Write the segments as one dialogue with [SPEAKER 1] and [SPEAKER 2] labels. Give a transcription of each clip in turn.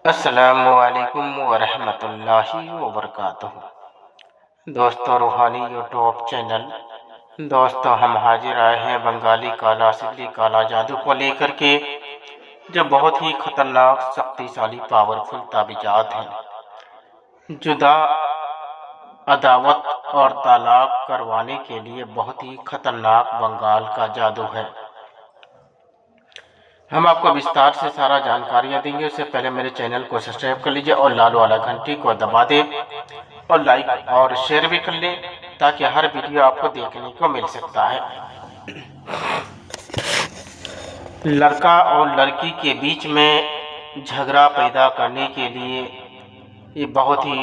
[SPEAKER 1] السلام علیکم ورحمۃ اللہ وبرکاتہ۔ دوستو روحانی یوٹیوب چینل دوستو ہم حاضر آئے ہیں بنگالی کالا سلی کالا جادو کو لے کر کے، جو بہت ہی خطرناک شکتیشالی پاورفل تعویذات ہیں، جدا عداوت اور طلاق کروانے کے لیے بہت ہی خطرناک بنگال کا جادو ہے۔ ہم آپ کو وستار سے سارا جانکاریاں دیں گے، اس سے پہلے میرے چینل کو سبسکرائب کر لیجئے اور لال والا گھنٹی کو دبا دیں اور لائک اور شیئر بھی کر لیں تاکہ ہر ویڈیو آپ کو دیکھنے کو مل سکتا ہے۔ لڑکا اور لڑکی کے بیچ میں جھگڑا پیدا کرنے کے لیے یہ بہت ہی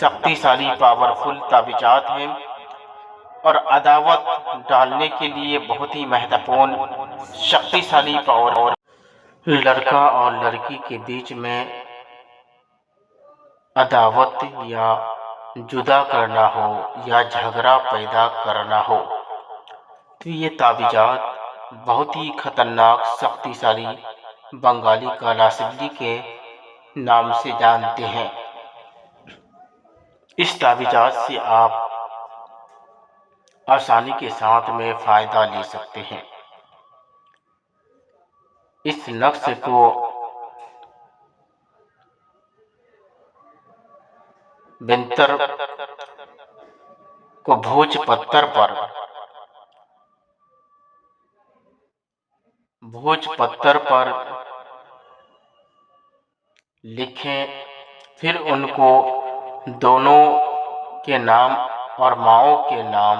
[SPEAKER 1] شکتیشالی پاورفل تعویذات ہیں، اور عداوت ڈالنے کے لیے بہت ہی مہتوپورن شکتیشالی پاور۔ لڑکا اور لڑکی کے بیچ میں عداوت یا جدا کرنا ہو یا جھگڑا پیدا کرنا ہو تو یہ تعویذات بہت ہی خطرناک شکتیشالی بنگالی کالا سلی کے نام سے جانتے ہیں۔ اس تعویذات سے آپ آسانی کے ساتھ میں فائدہ لے سکتے ہیں۔ اس نقش کو بنتر کو بھوج پتر پر لکھیں، پھر ان کو دونوں کے نام اور ماؤں کے نام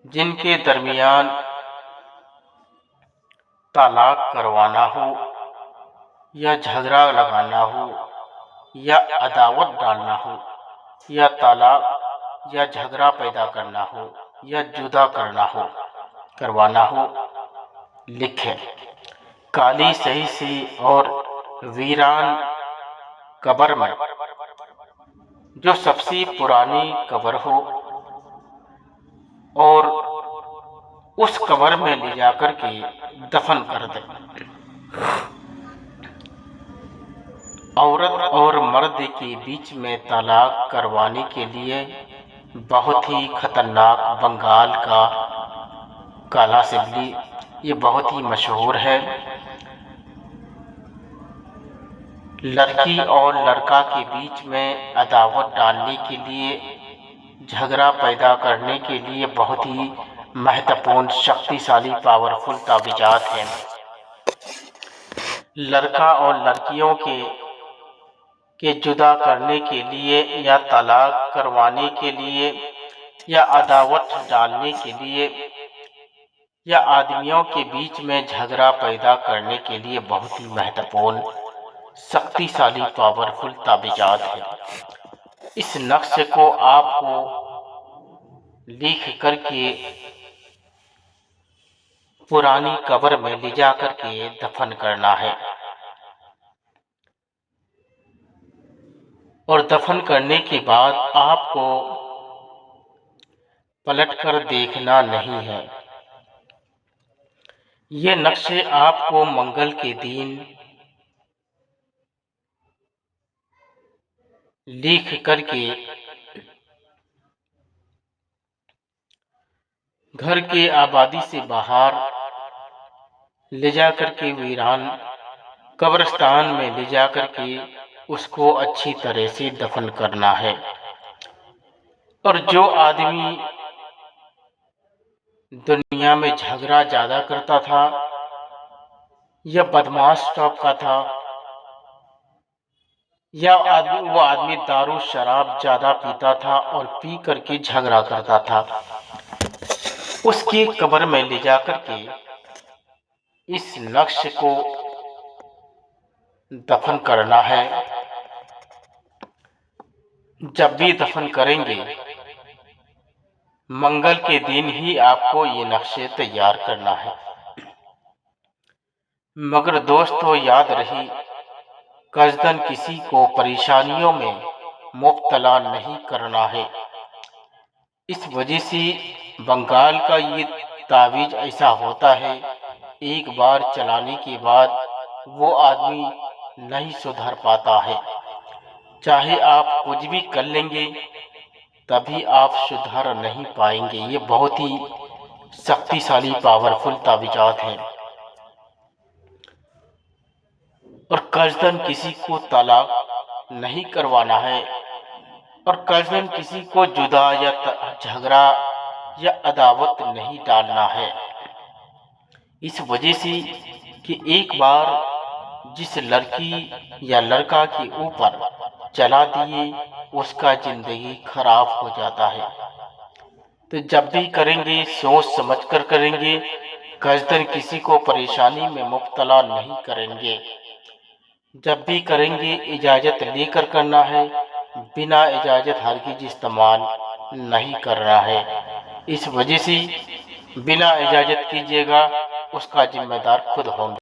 [SPEAKER 1] جن کے درمیان طلاق کروانا ہو یا جھگڑا لگانا ہو یا عداوت ڈالنا ہو یا طلاق یا جھگڑا پیدا کرنا ہو یا جدا کروانا ہو لکھیں۔ کالی سہی سے اور ویران قبر میں، جو سب سے پرانی قبر ہو، اور اس قبر میں لے جا کر کے دفن کر دیں۔ عورت اور مرد کے بیچ میں طلاق کروانے کے لیے بہت ہی خطرناک بنگال کا کالا سلی یہ بہت ہی مشہور ہے۔ لڑکی اور لڑکا کے بیچ میں عداوت ڈالنے کے لیے، جھگڑا پیدا کرنے کے لیے بہت ہی مہتوپورن شکتیشالی پاورفل تعویذات ہیں۔ لڑکا اور لڑکیوں کے جدا کرنے کے لیے یا طلاق کروانے کے لیے یا عداوت ڈالنے کے لیے یا آدمیوں کے بیچ میں جھگڑا پیدا کرنے کے لیے بہت ہی مہتوپورن شکتیشالی پاورفل تعویذات ہیں۔ اس نقش کو آپ کو لکھ کر کے پرانی قبر میں لے جا کر کے دفن کرنا ہے، اور دفن کرنے کے بعد آپ کو پلٹ کر دیکھنا نہیں ہے۔ یہ نقش آپ کو منگل کے دن لکھ کر کے گھر کے آبادی سے باہر لے جا کر کے ویران قبرستان میں لے جا کر کے اس کو اچھی طرح سے دفن کرنا ہے۔ اور جو آدمی دنیا میں جھگڑا زیادہ کرتا تھا یا بدمعاش ٹاپ کا تھا یا وہ آدمی دارو شراب زیادہ پیتا تھا اور پی کر کے جھگڑا کرتا تھا، اس کی قبر میں لے جا کر کے اس نقش کو دفن کرنا ہے۔ جب بھی دفن کریں گے منگل کے دن ہی آپ کو یہ نقش تیار کرنا ہے۔ مگر دوستو یاد رہی، قصداً کسی کو پریشانیوں میں مبتلا نہیں کرنا ہے۔ اس وجہ سے بنگال کا یہ تعویذ ایسا ہوتا ہے، ایک بار چلانے کے بعد وہ آدمی نہیں سدھر پاتا ہے۔ چاہے آپ کچھ بھی کر لیں گے تبھی آپ سدھر نہیں پائیں گے۔ یہ بہت ہی شکتی شالی پاورفل تعویذات ہیں۔ اور قصداً کسی کو طلاق نہیں کروانا ہے، اور قصداً کسی کو جدا یا جھگڑا یا عداوت نہیں ڈالنا ہے، اس وجہ سے کہ ایک بار جس لڑکی یا لڑکا کے اوپر چلا دیے اس کا زندگی خراب ہو جاتا ہے۔ تو جب بھی کریں گے سوچ سمجھ کر کریں گے، قصداً کسی کو پریشانی میں مبتلا نہیں کریں گے۔ جب بھی کریں گے اجازت لے کر کرنا ہے، بنا اجازت ہرگز استعمال نہیں کرنا ہے۔ اس وجہ سے بلا اجازت کیجیے گا، اس کا ذمہ دار خود ہوں گے۔